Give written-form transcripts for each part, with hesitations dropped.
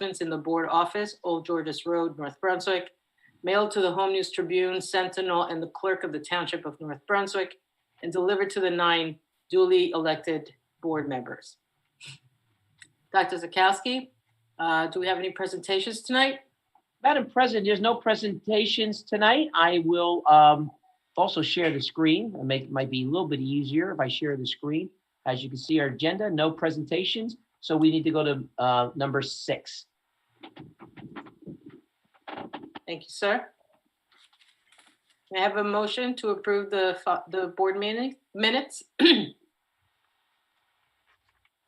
in the board office, Old Georges Road, North Brunswick, mailed to the Home News Tribune, Sentinel, and the clerk of the Township of North Brunswick, and delivered to the 9 duly elected board members. Dr. Zakowski, do we have any presentations tonight? Madam President, there's no presentations tonight. I will also share the screen. It might be a little bit easier if I share the screen. As you can see, our agenda, no presentations. So we need to go to number 6. Thank you, sir. May I have a motion to approve the board minutes?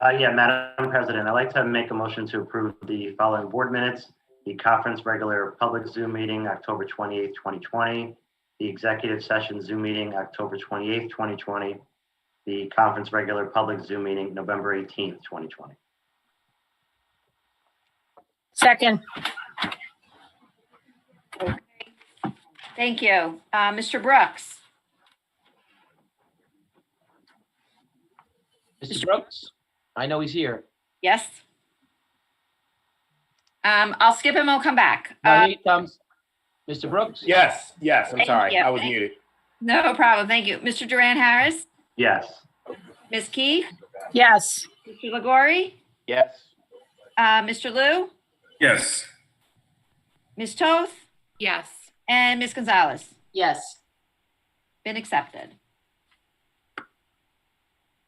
Yeah, Madam President, I'd like to make a motion to approve the following board minutes: the conference regular public Zoom meeting, October 28th, 2020, the executive session Zoom meeting, October 28th, 2020, the conference regular public Zoom meeting, November 18th, 2020. Second. Okay. Thank you. Mr. Brooks? Mr. Brooks, I know he's here. Yes? I'll skip him. I'll come back. No, here he comes. Mr. Brooks? Yes, I'm Thank sorry. you. I was muted. No problem. Thank you. Mr. Duran Harris? Yes. Ms. Keefe? Yes. Mr. Liguori? Yes. Mr. Liu? Yes. Ms. Toth? Yes. And Ms. Gonzalez? Yes, Been accepted.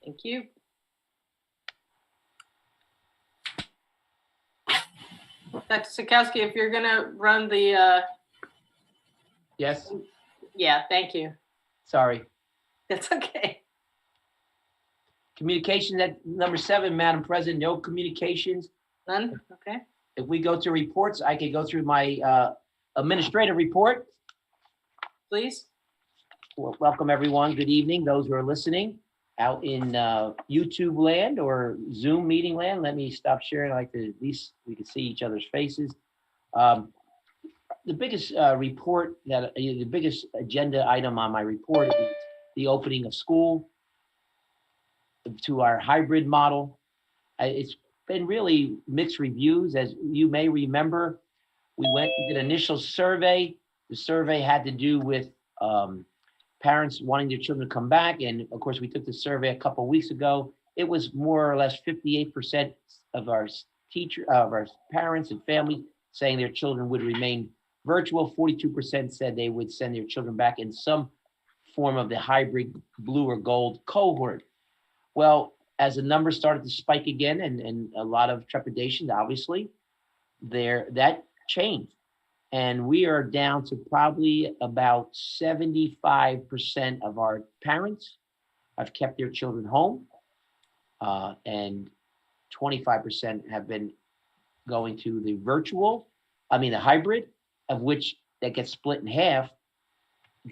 thank you. Dr. Zakowski, if you're gonna run the, Yes, yeah, thank you. sorry. That's okay. Communication at number 7, Madam President, no communications. None? Okay. If we go to reports, I could go through my administrative report. Please. Well, welcome, everyone. Good evening, those who are listening out in YouTube land or Zoom meeting land. Let me stop sharing. I like to, at least we can see each other's faces. The biggest report that the biggest agenda item on my report is the opening of school to our hybrid model. It's been really mixed reviews. As you may remember, we did an initial survey. The survey had to do with parents wanting their children to come back. And of course, we took the survey a couple of weeks ago. It was more or less 58% of our parents and families saying their children would remain virtual. 42% said they would send their children back in some form of the hybrid blue or gold cohort. Well, as the numbers started to spike again and a lot of trepidation, obviously, that changed. And we are down to probably about 75% of our parents have kept their children home, and 25% have been going to the the hybrid, of which that gets split in half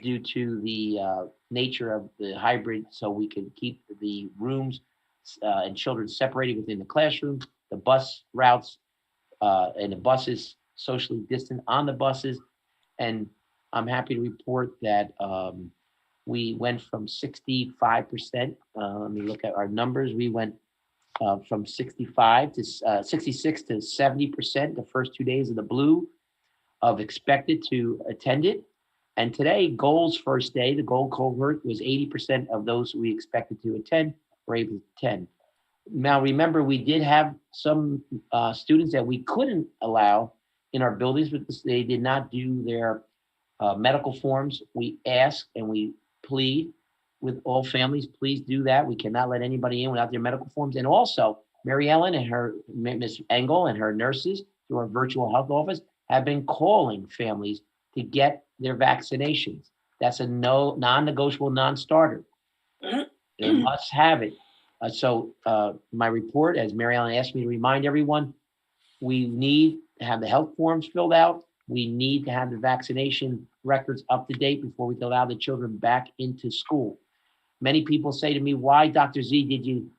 due to the nature of the hybrid, so we can keep the rooms and children separated within the classroom, the bus routes, and the buses socially distant on the buses. And I'm happy to report that we went from 65%. Let me look at our numbers. We went from 65 to 66 to 70% the first 2 days of the blue of expected to attend it. And today, Gold's first day, the Gold cohort was 80% of those we expected to attend were able to attend. Now, remember, we did have some students that we couldn't allow in our buildings because they did not do their medical forms. We ask and we plead with all families, please do that. We cannot let anybody in without their medical forms. And also, Mary Ellen and her, Ms. Engel and her nurses through our virtual health office have been calling families to get their vaccinations. That's a non-negotiable, non-starter. They must have it. So my report, as Mary Ellen asked me to remind everyone, we need to have the health forms filled out. We need to have the vaccination records up to date before we can allow the children back into school. Many people say to me, why, Dr. Z, did you,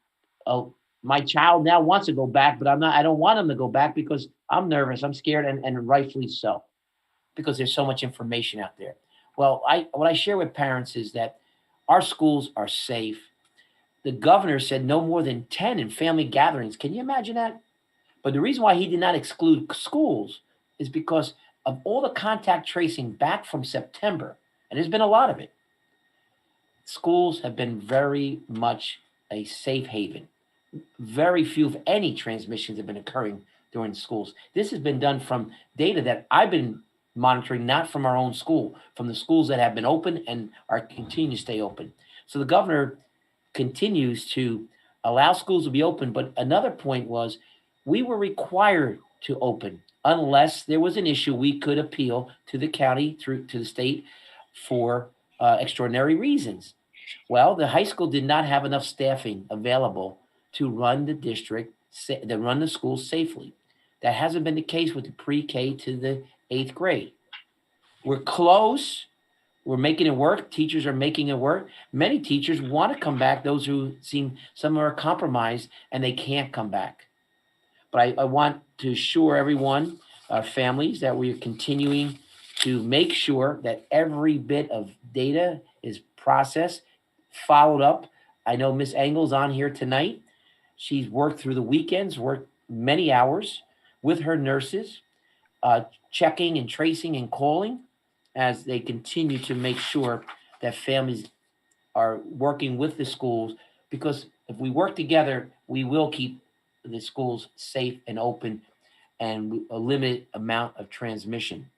my child now wants to go back, but I don't want him to go back because I'm nervous, I'm scared, and rightfully so, because there's so much information out there. Well, what I share with parents is that our schools are safe. The governor said no more than 10 in family gatherings. Can you imagine that? But the reason why he did not exclude schools is because of all the contact tracing back from September, and there's been a lot of it. Schools have been very much a safe haven. Very few, if any, transmissions have been occurring during schools. This has been done from data that I've been monitoring, not from our own school, from the schools that have been open and are continue to stay open. So the governor continues to allow schools to be open. But another point was we were required to open unless there was an issue we could appeal to the county through to the state for extraordinary reasons. Well, the high school did not have enough staffing available to run the district, to run the school safely. That hasn't been the case with the pre-K to the 8th grade. We're close. We're making it work. Teachers are making it work. Many teachers want to come back. Those who seem, some are compromised and they can't come back. But I want to assure everyone, our families, that we are continuing to make sure that every bit of data is processed, followed up. I know Miss Engel's on here tonight. She's worked through the weekends, worked many hours with her nurses, checking and tracing and calling as they continue to make sure that families are working with the schools, because if we work together, we will keep the schools safe and open and a limited amount of transmission.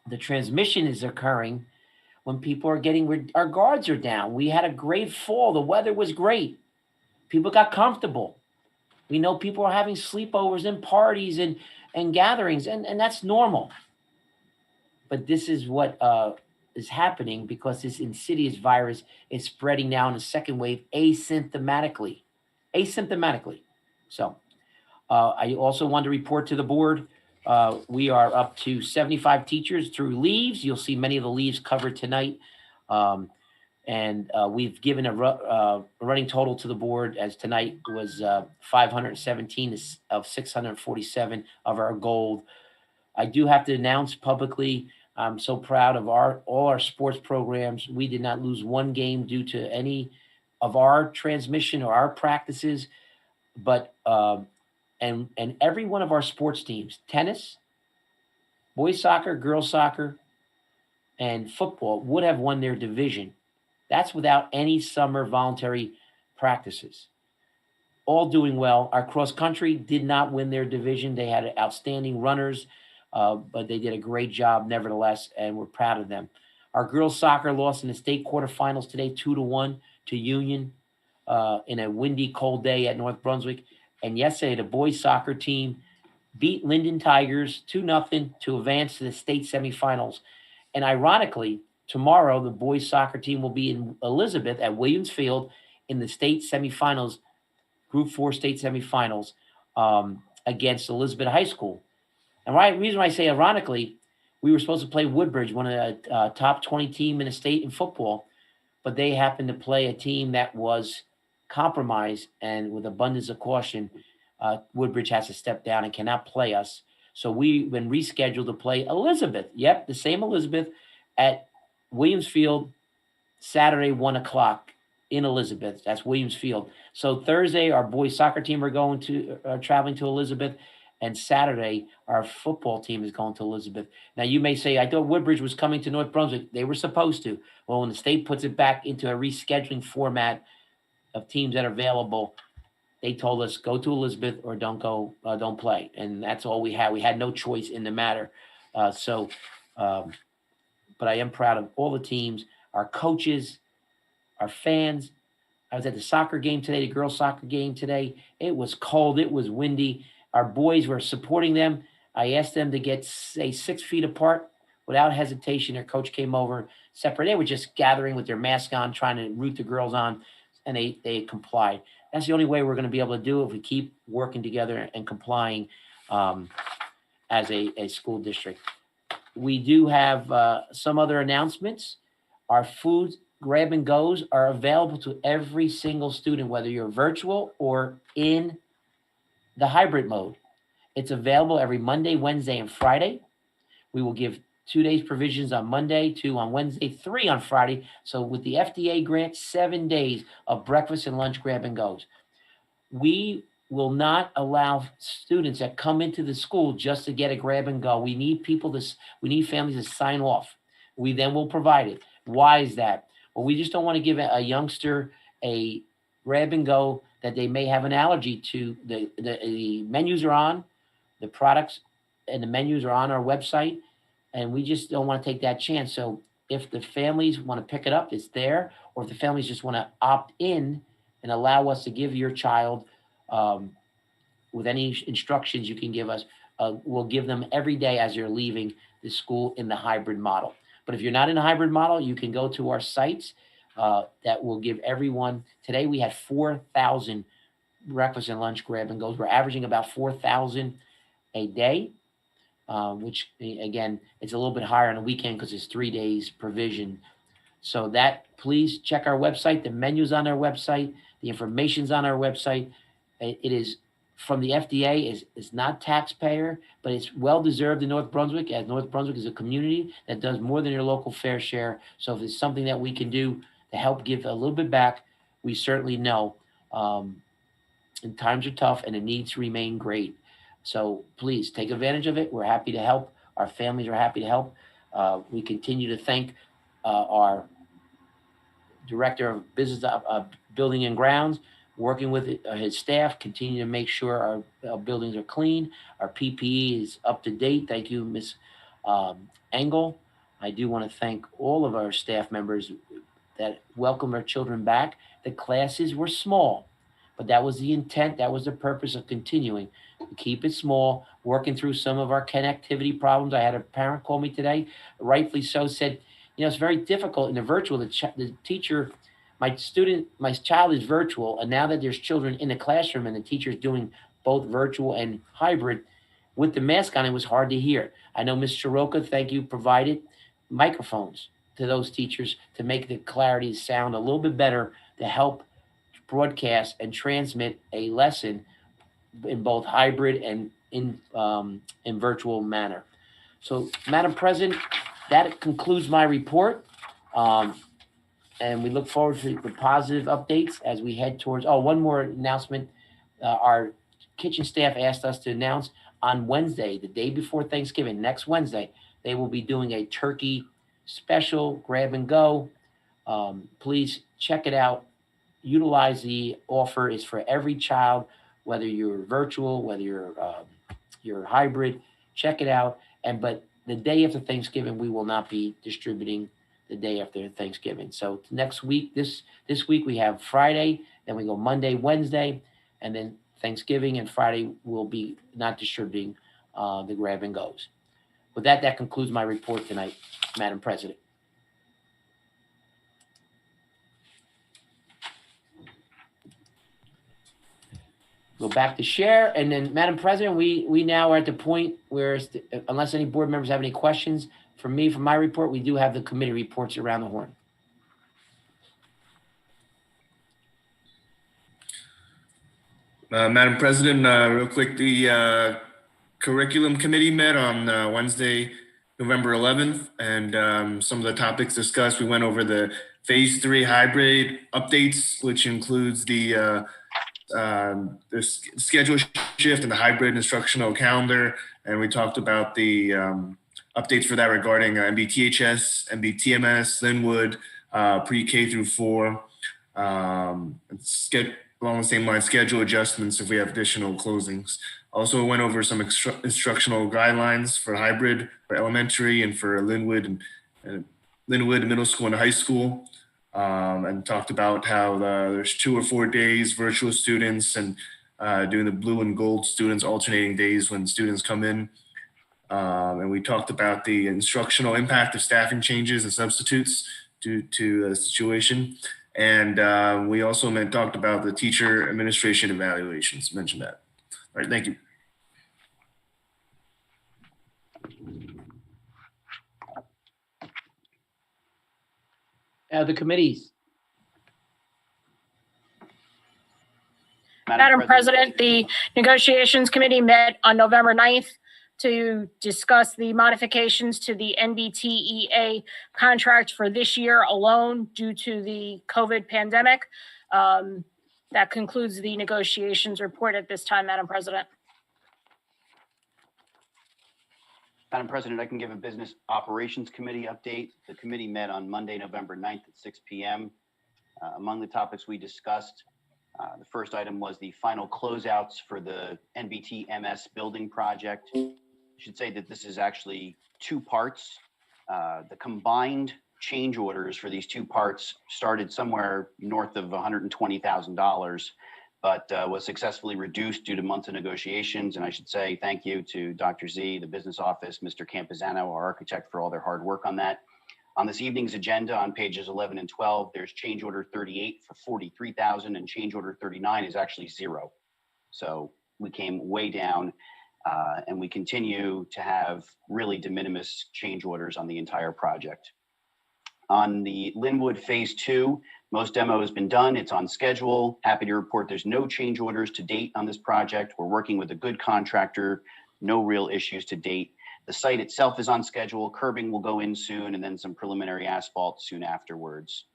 The transmission is occurring when people are getting, our guards are down. We had a great fall. The weather was great. People got comfortable. We know people are having sleepovers and parties and gatherings, and that's normal. But this is what is happening because this insidious virus is spreading now in a second wave asymptomatically. So I also want to report to the board, we are up to 75 teachers through leaves. You'll see many of the leaves covered tonight. And we've given a running total to the board as tonight was 517 of 647 of our goal. I do have to announce publicly, I'm so proud of all our sports programs. We did not lose one game due to any of our transmission or our practices, but and every one of our sports teams, tennis, boys soccer, girls soccer, and football would have won their division. That's without any summer voluntary practices. All doing well. Our cross country did not win their division. They had outstanding runners, but they did a great job nevertheless, and we're proud of them. Our girls soccer lost in the state quarterfinals today, 2-1 to Union in a windy, cold day at North Brunswick. And yesterday, the boys soccer team beat Linden Tigers 2-0 to advance to the state semifinals. And ironically, tomorrow, the boys soccer team will be in Elizabeth at Williams Field in the state semifinals, Group 4 state semifinals against Elizabeth High School. And the reason why I say ironically, we were supposed to play Woodbridge, one of the top 20 team in the state in football, but they happened to play a team that was compromised, and with abundance of caution, Woodbridge has to step down and cannot play us. So we've been rescheduled to play Elizabeth. Yep, the same Elizabeth at Williams Field, Saturday, 1:00 in Elizabeth. That's Williams Field. So Thursday, our boys soccer team are going to traveling to Elizabeth, and Saturday, our football team is going to Elizabeth. Now, you may say, I thought Woodbridge was coming to North Brunswick. They were supposed to. Well, when the state puts it back into a rescheduling format of teams that are available, they told us go to Elizabeth or don't go, don't play. And that's all we had. We had no choice in the matter. But I am proud of all the teams, our coaches, our fans. I was at the soccer game today, the girls' soccer game today. It was cold. It was windy. Our boys were supporting them. I asked them to get, say, 6 feet apart without hesitation. Their coach came over, separate. They were just gathering with their mask on, trying to root the girls on, and they complied. That's the only way we're going to be able to do it if we keep working together and complying as a school district. We do have some other announcements. Our food grab and goes are available to every single student, whether you're virtual or in the hybrid mode. It's available every Monday, Wednesday, and Friday. We will give 2 days provisions on Monday, 2 on Wednesday, 3 on Friday. So with the FDA grant, 7 days of breakfast and lunch grab and goes. We will not allow students that come into the school just to get a grab and go. We need we need families to sign off. We then will provide it. Why is that? Well, we just don't want to give a youngster a grab and go that they may have an allergy to. The menus are on, the products and the menus are on our website, and we just don't want to take that chance. So if the families want to pick it up, it's there, or if the families just want to opt in and allow us to give your child with any instructions you can give us, we'll give them every day as they're leaving the school in the hybrid model. But if you're not in a hybrid model, you can go to our sites that will give everyone. Today we had 4,000 breakfast and lunch grab and goes. We're averaging about 4,000 a day, which again, it's a little bit higher on the weekend because it's 3 days provision. So that, please check our website. The menu's on our website. The information's on our website. It is from the FDA. It's not taxpayer, but it's well-deserved in North Brunswick, as North Brunswick is a community that does more than your local fair share. So if it's something that we can do to help give a little bit back, we certainly know. And times are tough and the needs remain great. So please take advantage of it. We're happy to help. Our families are happy to help. We continue to thank our Director of Business Building and Grounds, working with his staff, continue to make sure our buildings are clean. Our PPE is up to date. Thank you, Ms. Engel. I do want to thank all of our staff members that welcome our children back. The classes were small, but that was the intent. That was the purpose of continuing to keep it small, working through some of our connectivity problems. I had a parent call me today, rightfully so, said, it's very difficult in the virtual. The teacher, my child is virtual, and now that there's children in the classroom and the teacher's doing both virtual and hybrid, with the mask on, it was hard to hear. I know Ms. Soroka, thank you, provided microphones to those teachers to make the clarity sound a little bit better to help broadcast and transmit a lesson in both hybrid and in virtual manner. So, Madam President, that concludes my report. And we look forward to the positive updates as we head towards, one more announcement. Our kitchen staff asked us to announce on Wednesday, the day before Thanksgiving, next Wednesday, they will be doing a turkey special grab and go. Please check it out. Utilize the offer. Is for every child, whether you're virtual, whether you're hybrid, check it out. But the day after Thanksgiving, we will not be distributing the day after Thanksgiving. So next week, this week we have Friday, then we go Monday, Wednesday, and then Thanksgiving and Friday we'll be not distributing the grab and goes. With that, that concludes my report tonight, Madam President. Go back to share, and then, Madam President, we now are at the point where, unless any board members have any questions for me, for my report, we do have the committee reports around the horn. Madam President, real quick, the curriculum committee met on Wednesday, November 11th, and some of the topics discussed, we went over the phase 3 hybrid updates, which includes the schedule shift and the hybrid instructional calendar. And we talked about the updates for that regarding MBTHS, MBTMS, Linwood, pre-K through 4. Along the same line, schedule adjustments if we have additional closings. Also went over some instructional guidelines for hybrid, for elementary, and for Linwood and Linwood Middle School and High School. And talked about how there's 2 or 4 days virtual students and doing the blue and gold students alternating days when students come in. And we talked about the instructional impact of staffing changes and substitutes due to the situation. And we also talked about the teacher administration evaluations, mentioned that. All right, thank you. The committees. Madam President, the Negotiations Committee met on November 9th to discuss the modifications to the NBTEA contract for this year alone due to the COVID pandemic. That concludes the negotiations report at this time, Madam President. Madam President, I can give a Business Operations Committee update. The committee met on Monday, November 9th at 6 p.m. Among the topics we discussed, the first item was the final closeouts for the NBT MS building project. I should say that this is actually two parts. The combined change orders for these two parts started somewhere north of $120,000, but was successfully reduced due to months of negotiations. And I should say thank you to Dr. Z, the business office, Mr. Campizano, our architect, for all their hard work on that. On this evening's agenda on pages 11 and 12, there's change order 38 for $43,000 and change order 39 is actually zero. So we came way down and we continue to have really de minimis change orders on the entire project. On the Linwood Phase 2, most demo has been done. It's on schedule. Happy to report there's no change orders to date on this project. We're working with a good contractor, no real issues to date. The site itself is on schedule. Curbing will go in soon and then some preliminary asphalt soon afterwards.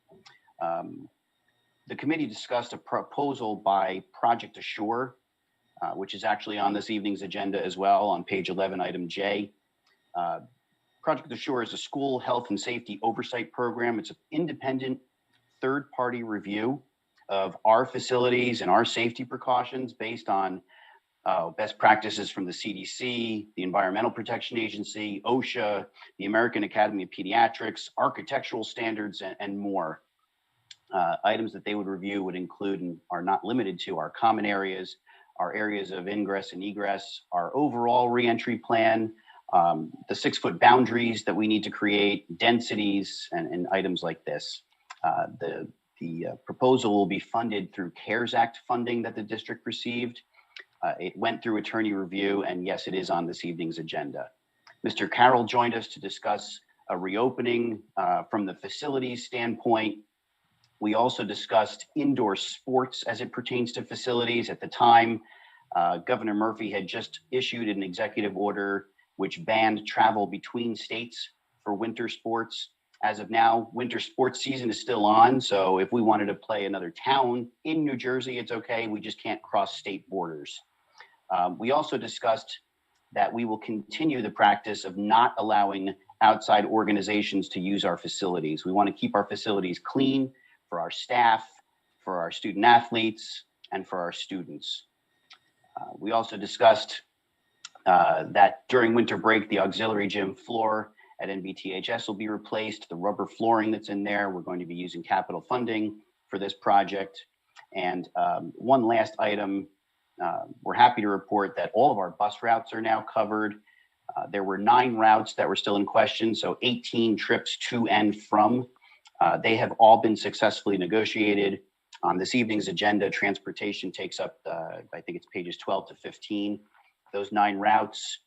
The committee discussed a proposal by Project Assure, which is actually on this evening's agenda as well on page 11, item J. Project Assure is a school health and safety oversight program. It's an independent third-party review of our facilities and our safety precautions based on best practices from the CDC, the Environmental Protection Agency, OSHA, the American Academy of Pediatrics, architectural standards, and more. Items that they would review would include and are not limited to our common areas, our areas of ingress and egress, our overall reentry plan, the 6-foot boundaries that we need to create, densities, and items like this. The proposal will be funded through CARES Act funding that the district received. It went through attorney review, and yes, it is on this evening's agenda. Mr. Carroll joined us to discuss a reopening from the facilities standpoint. We also discussed indoor sports as it pertains to facilities. At the time, Governor Murphy had just issued an executive order which banned travel between states for winter sports. As of now, winter sports season is still on. So if we wanted to play another town in New Jersey, it's okay. We just can't cross state borders. We also discussed that we will continue the practice of not allowing outside organizations to use our facilities. We want to keep our facilities clean for our staff, for our student athletes, and for our students. We also discussed that during winter break, the auxiliary gym floor at NBTHS will be replaced. The rubber flooring that's in there, we're going to be using capital funding for this project. And one last item, we're happy to report that all of our bus routes are now covered. There were 9 routes that were still in question, so 18 trips to and from. They have all been successfully negotiated. On this evening's agenda, transportation takes up, I think it's pages 12 to 15. Those 9 routes,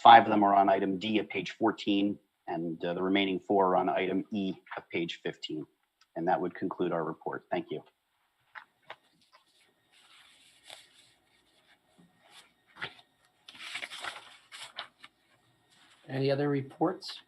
5 of them are on item D of page 14, and the remaining 4 are on item E of page 15. And that would conclude our report. Thank you. Any other reports?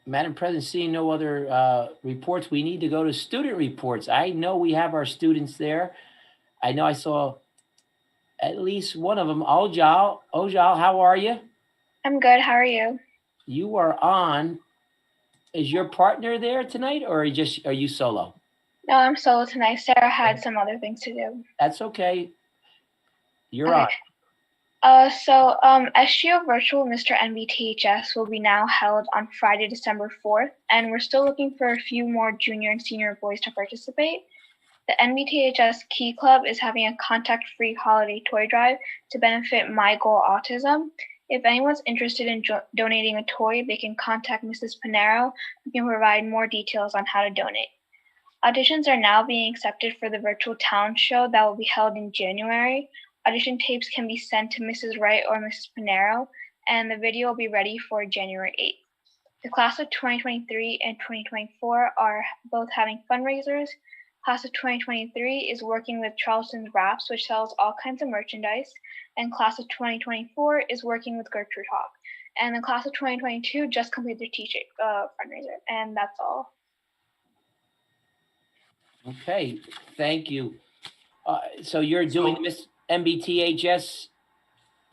Madam President, seeing no other reports, we need to go to student reports. I know we have our students there. I know I saw at least one of them. Ojal, how are you? I'm good. How are you? You are on. Is your partner there tonight, or are you solo? No, I'm solo tonight. Sarah had some other things to do. That's okay. You're Okay. So SGO Virtual Mr. NBTHS will be now held on Friday, December 4th, and we're still looking for a few more junior and senior boys to participate. The NBTHS Key Club is having a contact-free holiday toy drive to benefit My Goal Autism. If anyone's interested in donating a toy, they can contact Mrs. Pinero, who can provide more details on how to donate. Auditions are now being accepted for the virtual talent show that will be held in January. Audition tapes can be sent to Mrs. Wright or Mrs. Pinero, and the video will be ready for January 8th. The class of 2023 and 2024 are both having fundraisers. Class of 2023 is working with Charleston's Wraps, which sells all kinds of merchandise, and class of 2024 is working with Gertrude Hawk. And the class of 2022 just completed their teaching fundraiser, and that's all. Okay, thank you. So you're doing Miss MBTHS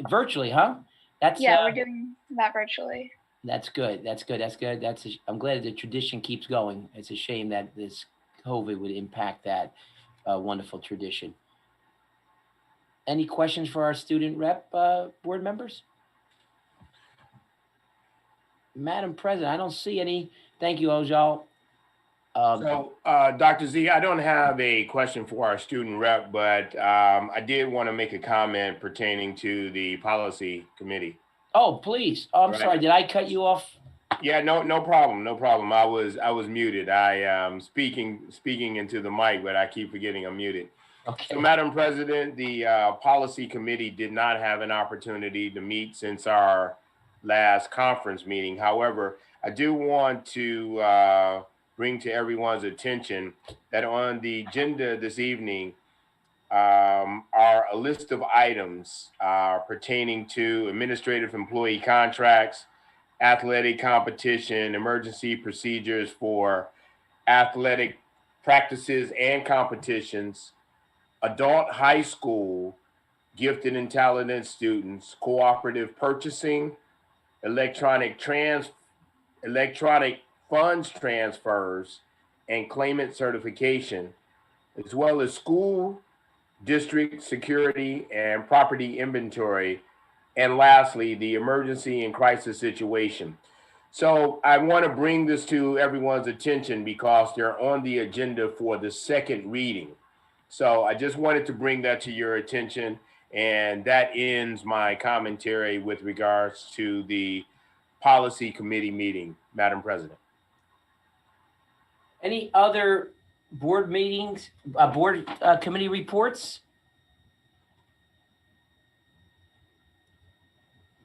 virtually, huh? That's Yeah, we're doing that virtually. That's good. That's good. That's good. I'm glad the tradition keeps going. It's a shame that this COVID would impact that wonderful tradition. Any questions for our student rep board members? Madam President, I don't see any. Thank you, Ojal. Dr. Z, I don't have a question for our student rep, but I did want to make a comment pertaining to the policy committee. Oh, please. Oh, I'm sorry. Did I cut you off? Yeah, no problem. No problem. I was muted. I am speaking into the mic, but I keep forgetting I'm muted. Okay. So, Madam President, the policy committee did not have an opportunity to meet since our last conference meeting. However, I do want to bring to everyone's attention that on the agenda this evening are a list of items pertaining to administrative employee contracts, athletic competition, emergency procedures for athletic practices and competitions, adult high school, gifted and talented students, cooperative purchasing, electronic funds transfers, and claimant certification, as well as school, district security, and property inventory, and lastly, the emergency and crisis situation. So I want to bring this to everyone's attention because they're on the agenda for the second reading. So I just wanted to bring that to your attention, and that ends my commentary with regards to the policy committee meeting, Madam President. Any other board meetings, board committee reports?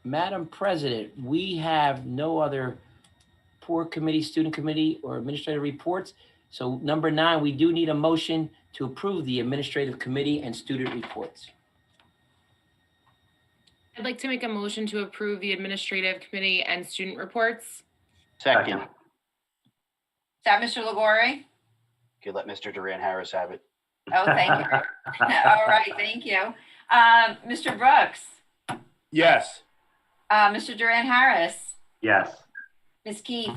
Madam President, we have no other board committee, student committee, or administrative reports. So number 9, we do need a motion to approve the administrative committee and student reports. I'd like to make a motion to approve the administrative committee and student reports. Second. Is that Mr. Legore? Okay, let Mr. Duran Harris have it. Oh, thank you. All right, thank you. Mr. Brooks, Yes. Mr. Duran Harris, Yes. Ms. Keith,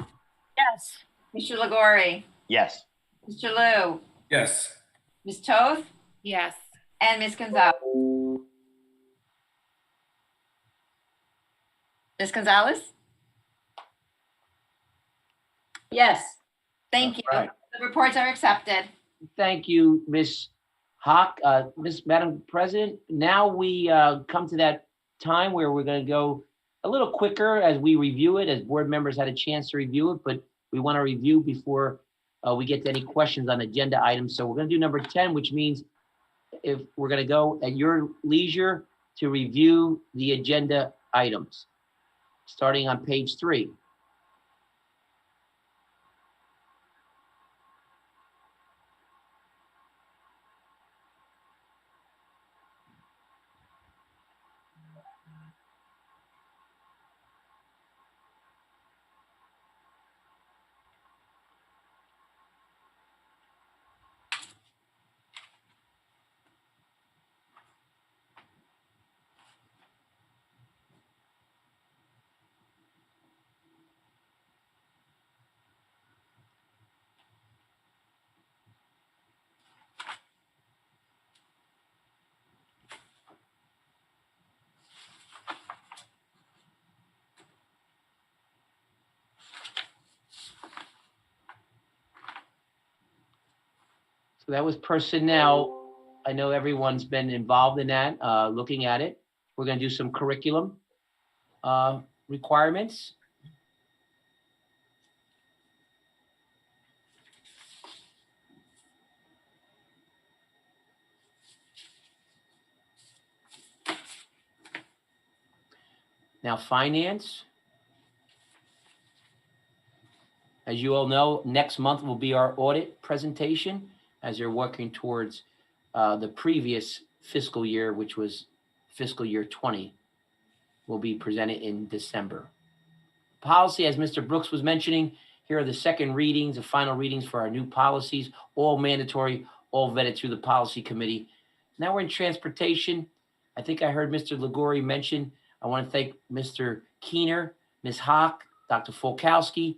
Yes. Mr. Legore, Yes. Mr. Liu, Yes. Ms. Toth, Yes. and Ms. Gonzalez. Ms. Gonzalez? Yes. Thank you. Right. The reports are accepted. Thank you, Ms. Hawk. Madam President, now we come to that time where we're going to go a little quicker as we review it, as board members had a chance to review it, but we want to review before we get to any questions on agenda items. So we're going to do number 10, which means if we're going to go at your leisure to review the agenda items, starting on page 3. So that was personnel. I know everyone's been involved in that, looking at it. We're going to do some curriculum requirements. Now, finance. As you all know, next month will be our audit presentation as you're working towards the previous fiscal year, which was fiscal year 20, will be presented in December. policy, as Mr. Brooks was mentioning, here are the second readings, the final readings for our new policies, all mandatory, all vetted through the policy committee. Now we're in transportation. I think I heard Mr. Ligori mention, I want to thank Mr. Keener, Ms. Hawk, Dr. Folkowski,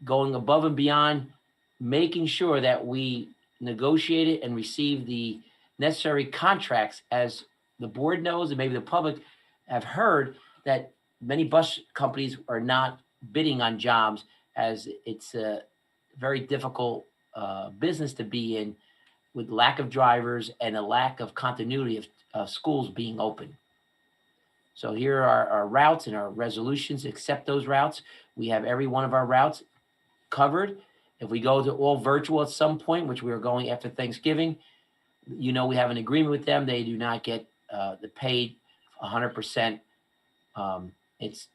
going above and beyond, making sure that we negotiated and received the necessary contracts. As the board knows, and maybe the public have heard, that many bus companies are not bidding on jobs, as it's a very difficult business to be in, with lack of drivers and a lack of continuity of schools being open. So here are our routes and our resolutions. Accept those routes. We have every one of our routes covered. If we go to all virtual at some point, which we are going after Thanksgiving, we have an agreement with them. They do not get the paid 100%. It's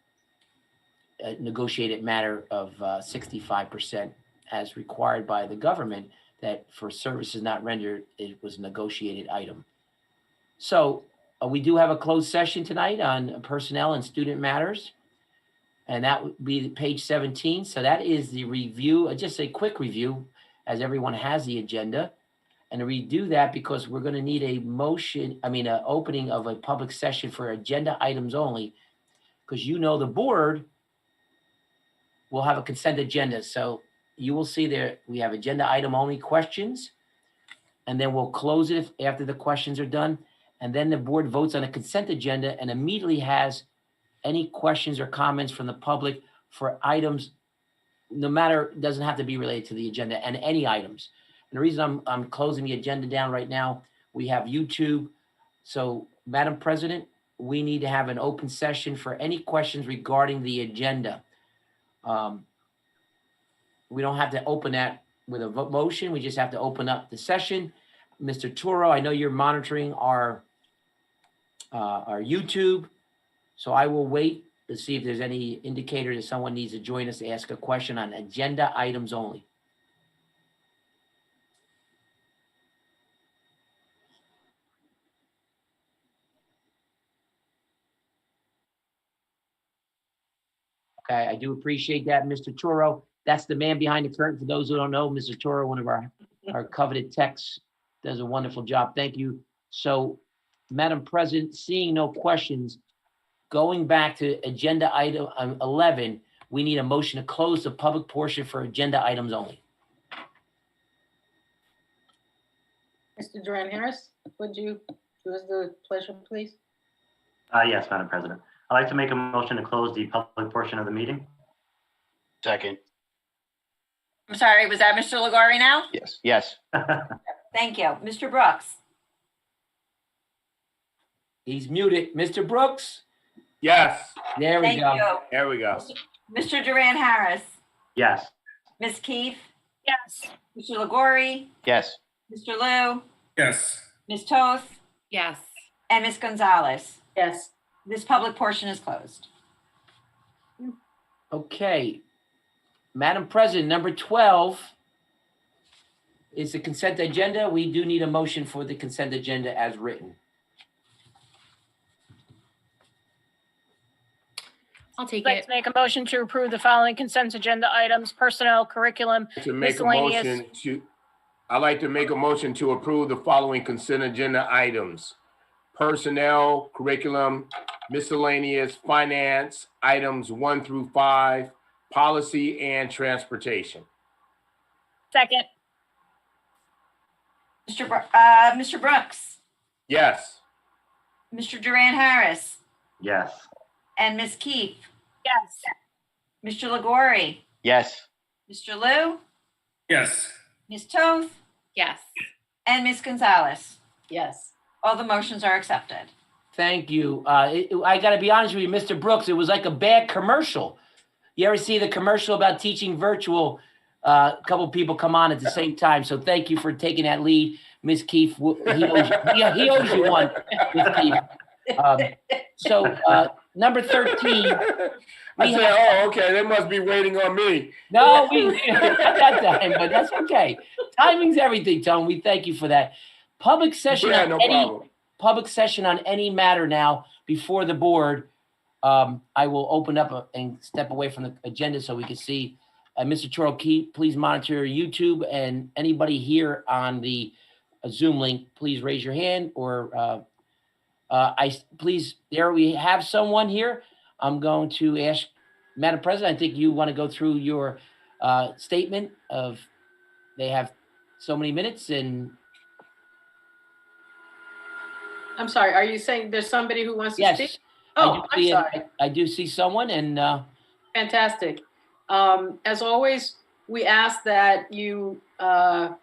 a negotiated matter of 65% as required by the government, that for services not rendered, it was a negotiated item. So we do have a closed session tonight on personnel and student matters, and that would be page 17. So that is the review, just a quick review, as everyone has the agenda. And to redo that, because we're going to need a motion, an opening of a public session for agenda items only, because the board will have a consent agenda. So you will see there, we have agenda item only questions, and then we'll close it after the questions are done. And then the board votes on a consent agenda and immediately has any questions or comments from the public for items, no matter, it doesn't have to be related to the agenda, and any items. And the reason I'm closing the agenda down right now, we have YouTube. So, Madam President, we need to have an open session for any questions regarding the agenda. We don't have to open that with a motion. We just have to open up the session. Mr. Toro, I know you're monitoring our YouTube, so I will wait to see if there's any indicator that someone needs to join us to ask a question on agenda items only. Okay, I do appreciate that, Mr. Toro. That's the man behind the curtain. For those who don't know, Mr. Toro, one of our coveted techs, does a wonderful job. Thank you. So, Madam President, seeing no questions, going back to agenda item 11, we need a motion to close the public portion for agenda items only. Mr. Duran Harris, would you do us the pleasure, please? Yes, Madam President. I'd like to make a motion to close the public portion of the meeting. Second. I'm sorry, was that Mr. Ligori now? Yes. Yes. Thank you. Mr. Brooks? He's muted. Mr. Brooks? Yes. There we Thank go. you. There we go. Mr. Duran Harris? Yes. Ms. Keefe? Yes. Mr. Ligori? Yes. Mr. Liu? Yes. Ms. Toth? Yes. And Ms. Gonzalez? Yes. This public portion is closed. Okay. Madam President, number 12 is the consent agenda. We do need a motion for the consent agenda as written. I'll take I'd like it. to make a motion to approve the following consent agenda items: personnel, curriculum, miscellaneous. I'd like to make a motion to approve the following consent agenda items: personnel, curriculum, miscellaneous, finance, items 1 through 5, policy, and transportation. Second. Mr. Brooks? Yes. Mr. Duran Harris? Yes. And Ms. Keefe? Yes. Mr. Ligori? Yes. Mr. Liu? Yes. Ms. Toth? Yes. And Ms. Gonzalez? Yes. All the motions are accepted. Thank you. I got to be honest with you, Mr. Brooks, it was like a bad commercial. You ever see the commercial about teaching virtual? A couple people come on at the same time. So thank you for taking that lead, Ms. Keefe. He owes you one, Ms. Keefe. Number 13. I said, okay, they must be waiting on me. No, we not that time, but that's okay. Timing's everything, Tone. We thank you for that. Public session Yeah, on no any problem. public session on any matter now before the board. I will open up and step away from the agenda so we can see. Mr. Chorley, please monitor YouTube, and anybody here on the Zoom link, please raise your hand, or please, there we have someone here. I'm going to ask, Madam President, I think you want to go through your statement of, they have so many minutes, and I'm sorry, are you saying there's somebody who wants to yes. speak? Oh, I'm sorry. I do see someone, and Fantastic. As always, we ask that you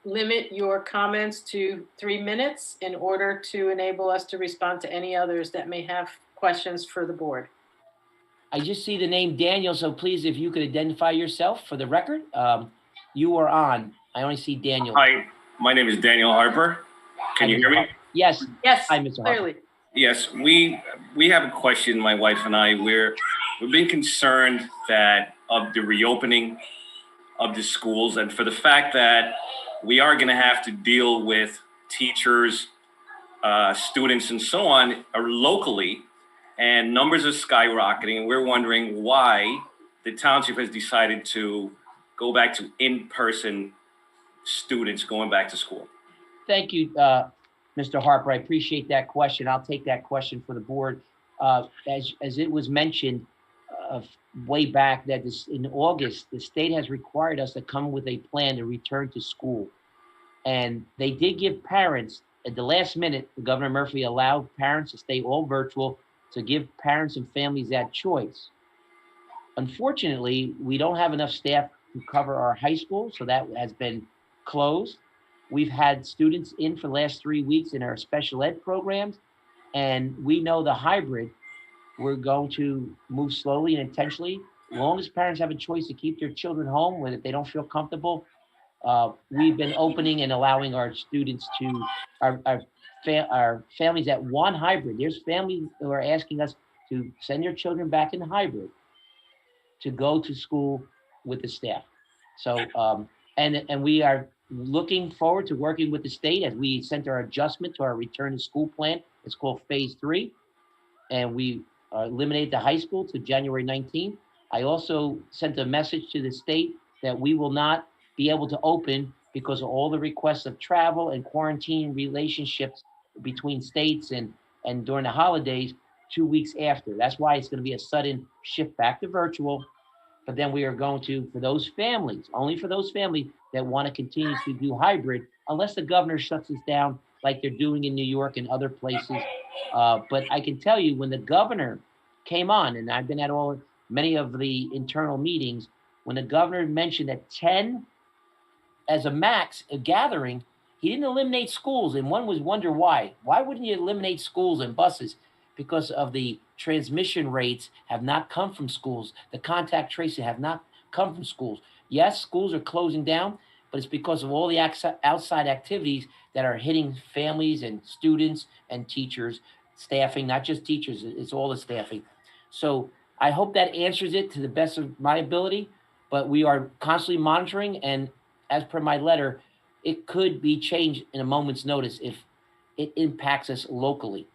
limit your comments to 3 minutes in order to enable us to respond to any others that may have questions for the board. I just see the name Daniel, so please, if you could identify yourself for the record. You are on. I only see Daniel. Hi, my name is Daniel Harper. Can you hear me? Yes. Yes, Hi, Mr. Harper. clearly. Yes, we have a question, my wife and I. We've been concerned that of the reopening of the schools, and for the fact that we are going to have to deal with teachers, students, and so on locally, and numbers are skyrocketing. And we're wondering why the township has decided to go back to in-person students going back to school. Thank you, Mr. Harper. I appreciate that question. I'll take that question for the board. As it was mentioned way back, that in August, the state has required us to come with a plan to return to school. And they did give parents, at the last minute, Governor Murphy allowed parents to stay all virtual to give parents and families that choice. Unfortunately, we don't have enough staff to cover our high school, so that has been closed. We've had students in for the last 3 weeks in our special ed programs, and we know the hybrid, we're going to move slowly and intentionally. As long as parents have a choice to keep their children home, whether they don't feel comfortable, we've been opening and allowing our students to, our families that want hybrid. There's families who are asking us to send their children back in hybrid to go to school with the staff. So, and we are looking forward to working with the state as we sent our adjustment to our return to school plan. It's called phase 3. And we eliminated the high school to January 19th. I also sent a message to the state that we will not be able to open because of all the requests of travel and quarantine relationships between states and during the holidays 2 weeks after. That's why it's going to be a sudden shift back to virtual. But then we are going to, for those families, only for those families that want to continue to do hybrid, unless the governor shuts us down like they're doing in New York and other places. But I can tell you, when the governor came on, and I've been at many of the internal meetings, when the governor mentioned that 10 as a max, a gathering, he didn't eliminate schools. And one was wonder why. Why wouldn't you eliminate schools and buses? Because of the transmission rates have not come from schools. The contact tracing have not come from schools. Yes, schools are closing down, but it's because of all the outside activities that are hitting families and students and teachers, staffing, not just teachers, it's all the staffing. So I hope that answers it to the best of my ability, but we are constantly monitoring, and as per my letter, it could be changed in a moment's notice if it impacts us locally.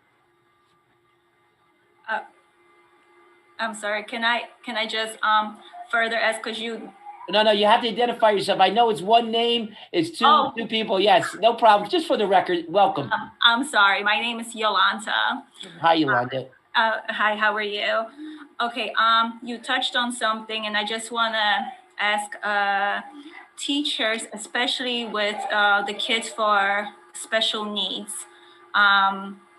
I'm sorry, can I just further ask, because you... No, you have to identify yourself. I know it's one name, it's two people. Yes, no problem. Just for the record, welcome. I'm sorry, my name is Yolanta. Hi, Yolanta. Hi, how are you? Okay, you touched on something, and I just want to ask teachers, especially with the kids for special needs,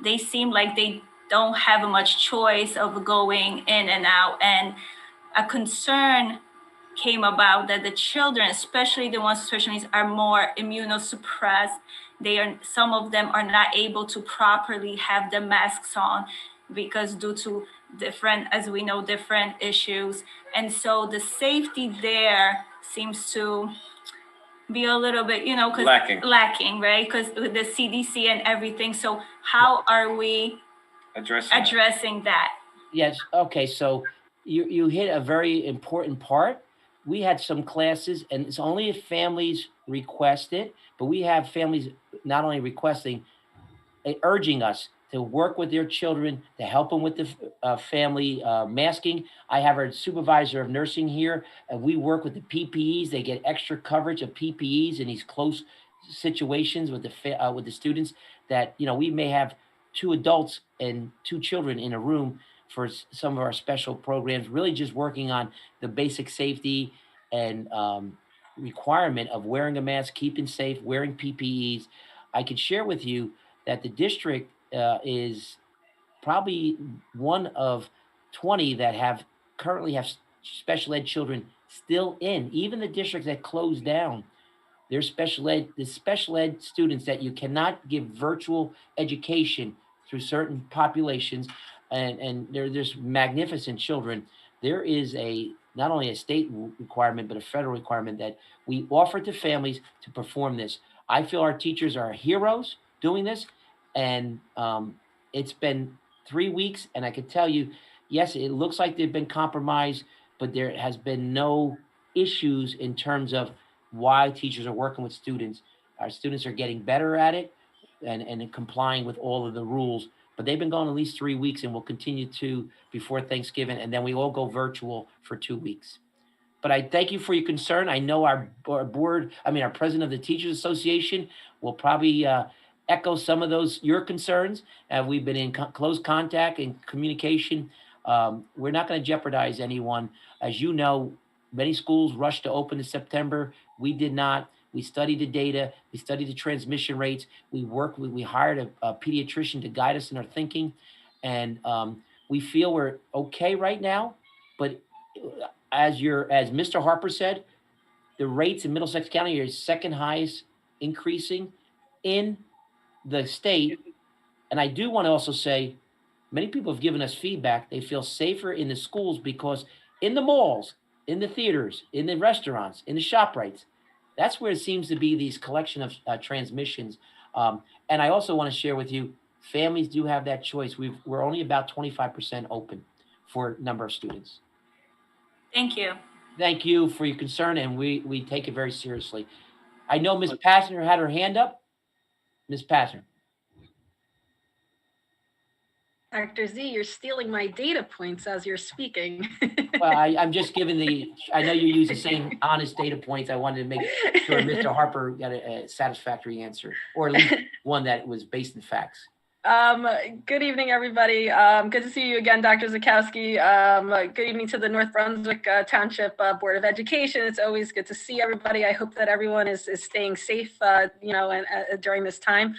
they seem like they don't have much choice of going in and out, and a concern came about that the children, especially the ones with special needs, are more immunosuppressed. Some of them are not able to properly have the masks on because due to different issues. And so the safety there seems to be a little bit, lacking, right? Because with the CDC and everything. So how are we addressing that? Yes. Okay. So you hit a very important part. We had some classes, and it's only if families request it, but we have families not only requesting, urging us, to work with their children, to help them with the family masking. I have our supervisor of nursing here, and we work with the PPEs. They get extra coverage of PPEs in these close situations with the students that, you know, we may have 2 adults and 2 children in a room for some of our special programs, really just working on the basic safety and requirement of wearing a mask, keeping safe, wearing PPEs. I can share with you that the district is probably one of 20 that currently have special ed children still in. Even the districts that closed down, there's the special ed students that you cannot give virtual education through certain populations, and there's magnificent children. There is not only a state requirement, but a federal requirement that we offer to families to perform this. I feel our teachers are heroes doing this, and it's been 3 weeks, and I can tell you, yes, it looks like they've been compromised, but there has been no issues in terms of why teachers are working with students. Our students are getting better at it and complying with all of the rules, but they've been going at least 3 weeks and will continue to before Thanksgiving, and then we all go virtual for 2 weeks. But I thank you for your concern. I know our president of the Teachers Association will probably echo some of your concerns. We've been in close contact and communication. We're not going to jeopardize anyone. As you know, many schools rushed to open in September. We did not. We studied the data. We studied the transmission rates. We hired a pediatrician to guide us in our thinking. And we feel we're okay right now. But as Mr. Harper said, the rates in Middlesex County are second highest increasing in the state. And I do want to also say, many people have given us feedback. They feel safer in the schools because in the malls, in the theaters, in the restaurants, in the ShopRites, that's where it seems to be these collection of transmissions. And I also want to share with you, families do have that choice. We're only about 25% open for a number of students. Thank you. Thank you for your concern, and we take it very seriously. I know Ms. Passner had her hand up. Ms. Passner. Dr. Z, you're stealing my data points as you're speaking. Well, I'm just giving I know you use the same honest data points. I wanted to make sure Mr. Harper got a satisfactory answer, or at least one that was based in facts. Good evening, everybody. Good to see you again, Dr. Zakowski. Good evening to the North Brunswick Township Board of Education. It's always good to see everybody. I hope that everyone is staying safe, during this time.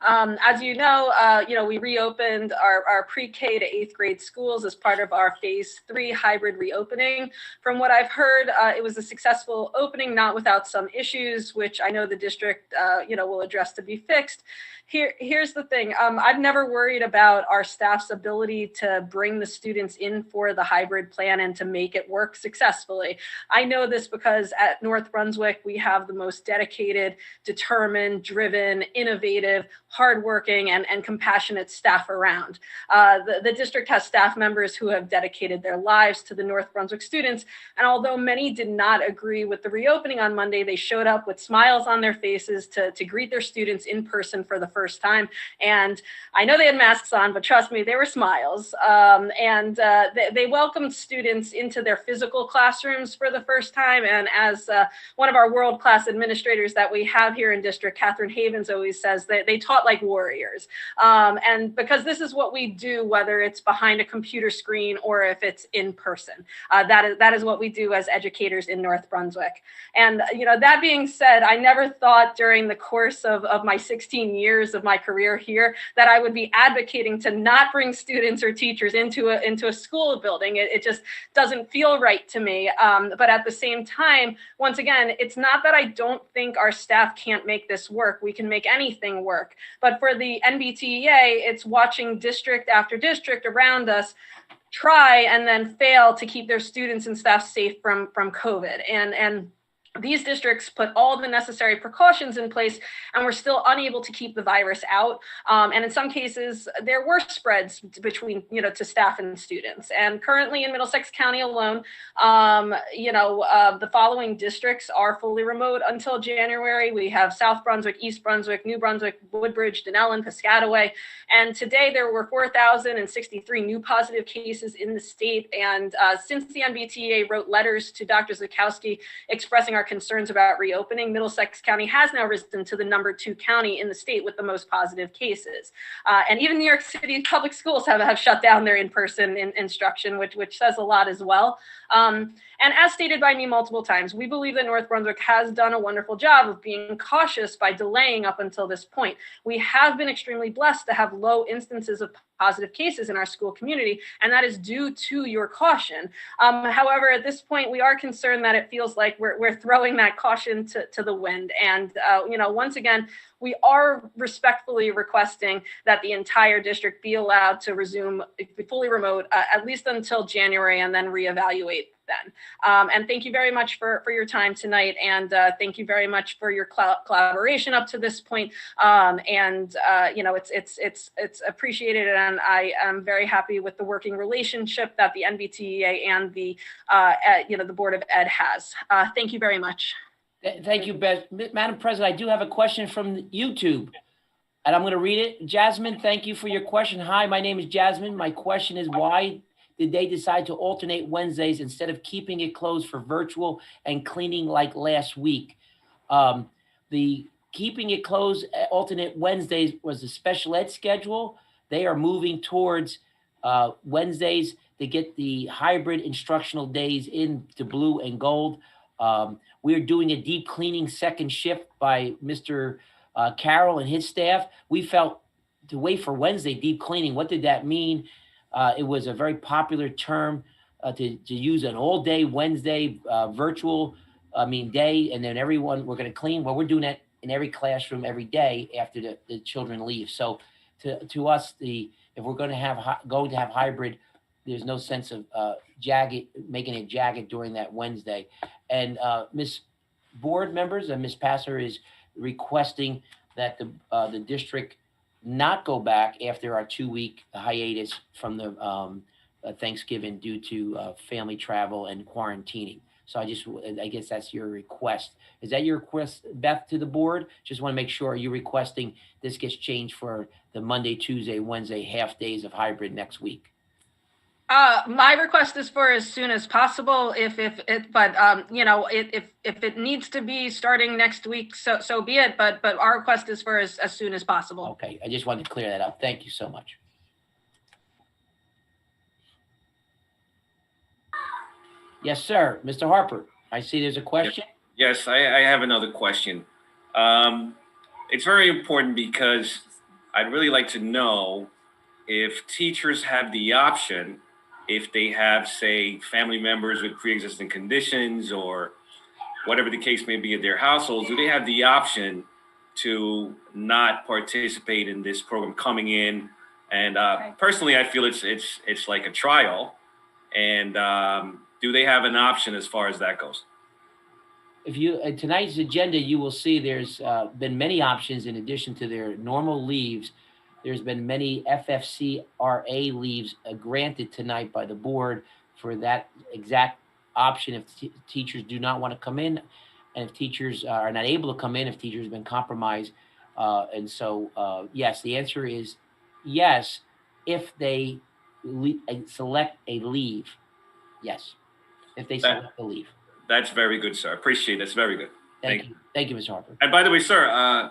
As you know, we reopened our pre-K to 8th grade schools as part of our phase 3 hybrid reopening. From what I've heard, it was a successful opening, not without some issues, which I know the district, will address to be fixed. Here's the thing. I've never worried about our staff's ability to bring the students in for the hybrid plan and to make it work successfully. I know this because at North Brunswick, we have the most dedicated, determined, driven, innovative, hardworking, and compassionate staff around. The district has staff members who have dedicated their lives to the North Brunswick students. And although many did not agree with the reopening on Monday, they showed up with smiles on their faces to greet their students in person for the first time. And I know they had masks on, but trust me, they were smiles. They welcomed students into their physical classrooms for the first time. And as one of our world-class administrators that we have here in district, Catherine Havens, always says, that they taught like warriors. And because this is what we do, whether it's behind a computer screen or if it's in person, that is what we do as educators in North Brunswick. And that being said, I never thought during the course of my 16 years of my career here that I would be advocating to not bring students or teachers into a school building. It just doesn't feel right to me. But at the same time, once again, it's not that I don't think our staff can't make this work. We can make anything work. But for the NBTEA, it's watching district after district around us try and then fail to keep their students and staff safe from COVID. And these districts put all the necessary precautions in place, and we're still unable to keep the virus out. And in some cases, there were spreads between, to staff and students. And currently in Middlesex County alone, the following districts are fully remote until January. We have South Brunswick, East Brunswick, New Brunswick, Woodbridge, Denellen, Piscataway. And today there were 4,063 new positive cases in the state. And since the NBTA wrote letters to Dr. Zakowski expressing our concerns about reopening, Middlesex County has now risen to the #2 county in the state with the most positive cases. And even New York City public schools have shut down their in-person instruction, which says a lot as well. And as stated by me multiple times, we believe that North Brunswick has done a wonderful job of being cautious by delaying up until this point. We have been extremely blessed to have low instances of positive cases in our school community, and that is due to your caution. However, at this point, we are concerned that it feels like we're throwing that caution to the wind. And, once again, we are respectfully requesting that the entire district be allowed to resume fully remote, at least until January, and then reevaluate then. And thank you very much for your time tonight. And thank you very much for your collaboration up to this point. It's appreciated. And I am very happy with the working relationship that the NBTEA and the Board of Ed has. Thank you very much. Thank you, Beth. Madam President, I do have a question from YouTube, and I'm going to read it. Jasmine, thank you for your question. Hi, my name is Jasmine. My question is, why did they decide to alternate Wednesdays instead of keeping it closed for virtual and cleaning like last week? The keeping it closed alternate Wednesdays was a special ed schedule. They are moving towards Wednesdays to get the hybrid instructional days into blue and gold. We're doing a deep cleaning second shift by Mr. Carroll and his staff. We felt to wait for Wednesday deep cleaning. What did that mean? It was a very popular term to use an all-day Wednesday virtual day, and then we're going to clean. Well, we're doing that in every classroom every day after the children leave. So to us, if we're going to have hybrid, there's no sense of making it jagged during that Wednesday. And Ms. Board members and Ms. Passer is requesting that the district not go back after our 2-week hiatus from the Thanksgiving due to family travel and quarantining. So I guess that's your request. Is that your request, Beth, to the board? Just want to make sure, are you requesting this gets changed for the Monday, Tuesday, Wednesday half days of hybrid next week? My request is for as soon as possible. If it needs to be starting next week, so be it. But our request is for as soon as possible. Okay, I just wanted to clear that up. Thank you so much. Yes, sir. Mr. Harper, I see there's a question. Yes, I have another question. It's very important because I'd really like to know if teachers have the option, if they have, say, family members with pre-existing conditions or whatever the case may be in their households, do they have the option to not participate in this program coming in? And personally, I feel it's like a trial. And do they have an option as far as that goes? If you tonight's agenda, you will see there's been many options in addition to their normal leaves. There's been many FFCRA leaves granted tonight by the board for that exact option if teachers do not want to come in, and if teachers are not able to come in, if teachers have been compromised. And so, yes, the answer is yes, if they select a leave. Yes, if they select a leave. That's very good, sir. Appreciate it. That's very good. Thank you. Thank you, Mr. Harper. And by the way, sir, I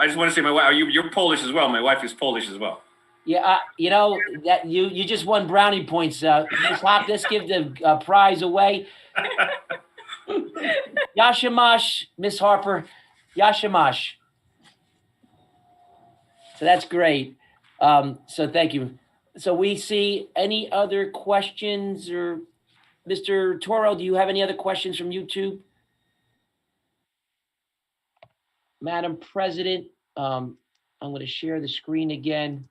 just want to say, my wife, you're Polish as well. My wife is Polish as well. Yeah, that you just won brownie points. Ms. Hop, let's give the prize away. Yashamash, Miss Harper, Yashamash. So that's great. So thank you. So we see any other questions, or Mr. Toro, do you have any other questions from YouTube? Madam President, I'm going to share the screen again.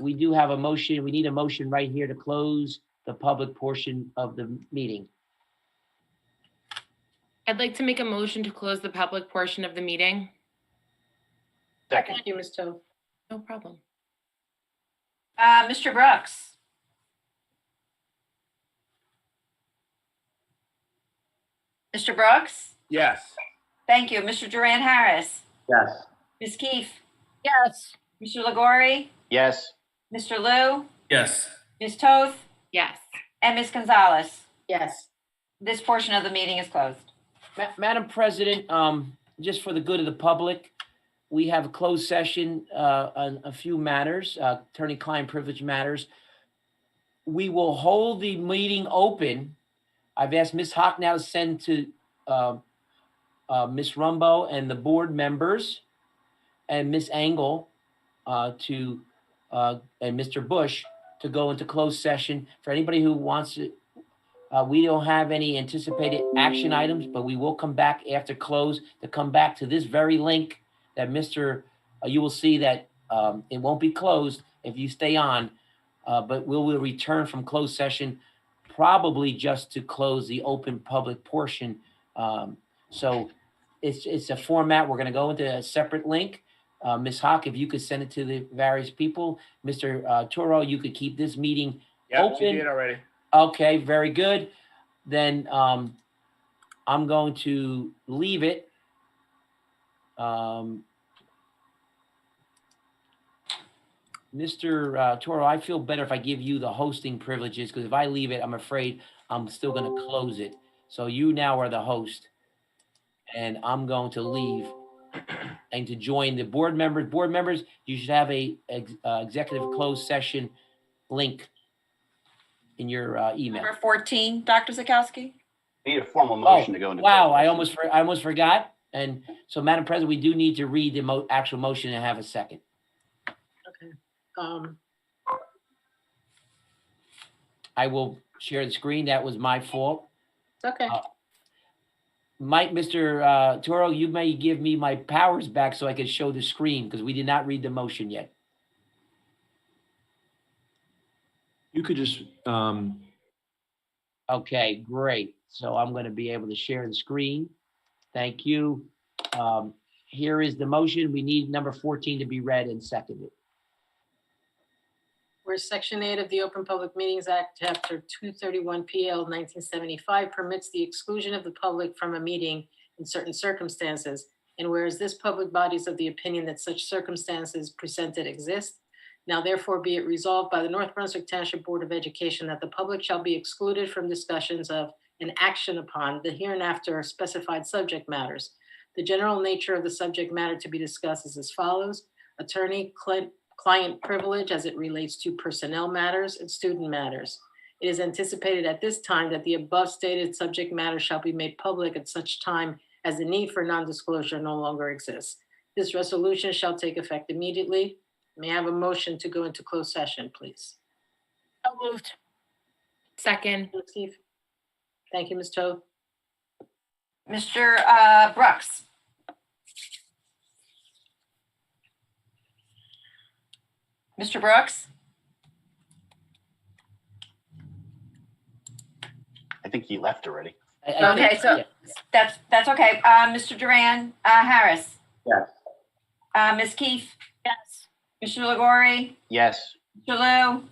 We do have a motion. We need a motion right here to close the public portion of the meeting. I'd like to make a motion to close the public portion of the meeting. Second. Thank you, Ms. Toth. No problem. Mr. Brooks? Mr. Brooks? Yes. Thank you. Mr. Duran Harris? Yes. Ms. Keefe? Yes. Mr. Legori? Yes. Mr. Lou? Yes. Ms. Toth? Yes. And Ms. Gonzalez? Yes. This portion of the meeting is closed. Madam President, just for the good of the public, we have a closed session on a few matters, attorney-client privilege matters. We will hold the meeting open. I've asked Ms. Hock now to send to Ms. Rumbo and the board members and Ms. Engel and Mr. Bush to go into closed session. For anybody who wants to, we don't have any anticipated action items, but we will come back after close to come back to this very link that you will see that it won't be closed if you stay on, but we will return from closed session probably just to close the open public portion. So it's a format. We're going to go into a separate link. Ms. Hock, if you could send it to the various people. Mr. Toro, you could keep this meeting open. Yep, we did already. Okay, very good. Then I'm going to leave it. Mr. Toro, I feel better if I give you the hosting privileges, because if I leave it, I'm afraid I'm still going to close it. So you now are the host, and I'm going to leave and to join the board members. Board members, you should have a executive closed session link in your email. Number 14, Dr. Zakowski? We need a formal motion to go into. Wow, closed session. I almost forgot. And so, Madam President, we do need to read the actual motion and have a second. Okay. I will share the screen. That was my fault. It's okay. Mr. Toro, you may give me my powers back so I can show the screen, because we did not read the motion yet. You could just, Okay, great. So I'm going to be able to share the screen. Thank you. Here is the motion. We need number 14 to be read and seconded. Where Section 8 of the Open Public Meetings Act, Chapter 231 PL 1975 permits the exclusion of the public from a meeting in certain circumstances, and whereas this public body is of the opinion that such circumstances presented exist, now therefore be it resolved by the North Brunswick Township Board of Education that the public shall be excluded from discussions of and action upon the hereinafter specified subject matters. The general nature of the subject matter to be discussed is as follows: attorney-client privilege as it relates to personnel matters and student matters. It is anticipated at this time that the above stated subject matter shall be made public at such time as the need for non-disclosure no longer exists. This resolution shall take effect immediately. May I have a motion to go into closed session, please? So moved. Second. Steve? Thank you, Ms. Toth. Mr. Brooks? Mr. Brooks? I think he left already. Okay, so that's okay. Mr. Duran Harris? Yes. Ms. Keefe? Yes. Mr. Legori? Yes. Mr. Lou?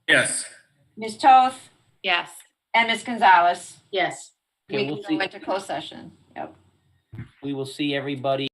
Yes. Ms. Toth? Yes. And Ms. Gonzalez? Yes. Okay, We we'll can see. go into closed session. Yep. We will see everybody.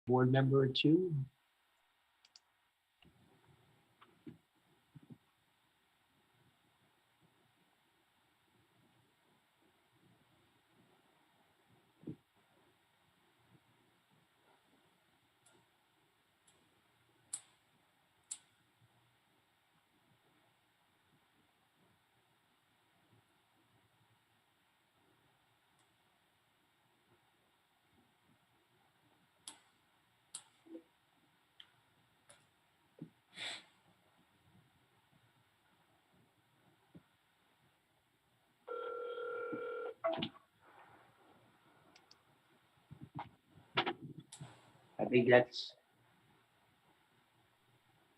board member or two. I think that's.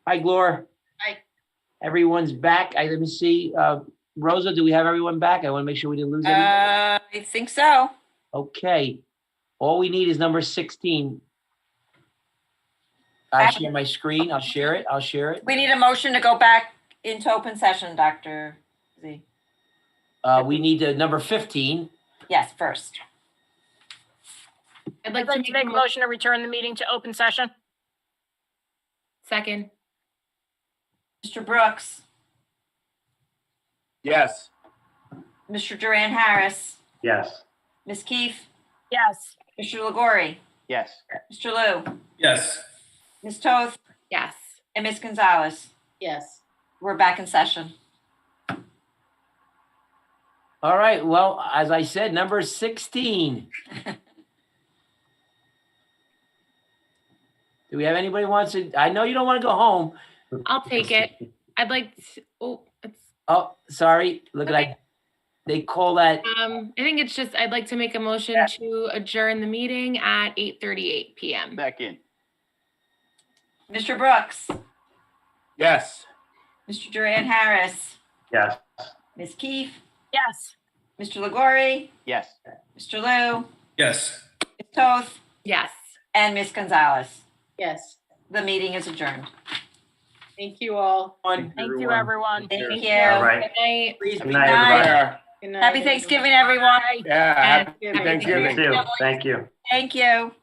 Hi, Glor. Hi. Everyone's back. Let me see. Rosa, do we have everyone back? I want to make sure we didn't lose anyone. I think so. Okay. All we need is number 16. I'll share my screen. I'll share it. We need a motion to go back into open session, Dr. Z. We need number 15. Yes, first. I'd I'd like to make a motion to return the meeting to open session. Second. Mr. Brooks, Yes. Mr. Duran Harris, Yes. Ms. Keefe, Yes. Mr. Legori, Yes. Mr. Lou, Yes. Ms. Toth, Yes. and Ms. Gonzalez. Yes. We're back in session. All right. Well, as I said, number 16. Do we have anybody who wants to? I know you don't want to go home. I'll take it. I'd like to, Oh, sorry. Look Okay. at they call that. I think it's just, I'd like to make a motion to adjourn the meeting at 8:38 PM. Second. Mr. Brooks, Yes. Mr. Duran Harris, Yes. Ms. Keefe, Yes. Mr. Legori, Yes. Mr. Lou, Yes. Ms. Toth, Yes. and Ms. Gonzalez. Yes. The meeting is adjourned. Thank you all. Thank you, everyone. Thank you. All right. Good night. Please Good be night, nice. everybody. Good night, Happy everyone. Thanksgiving, everyone. Yeah. Happy Happy You Thanksgiving. too. Thank you. Thank you.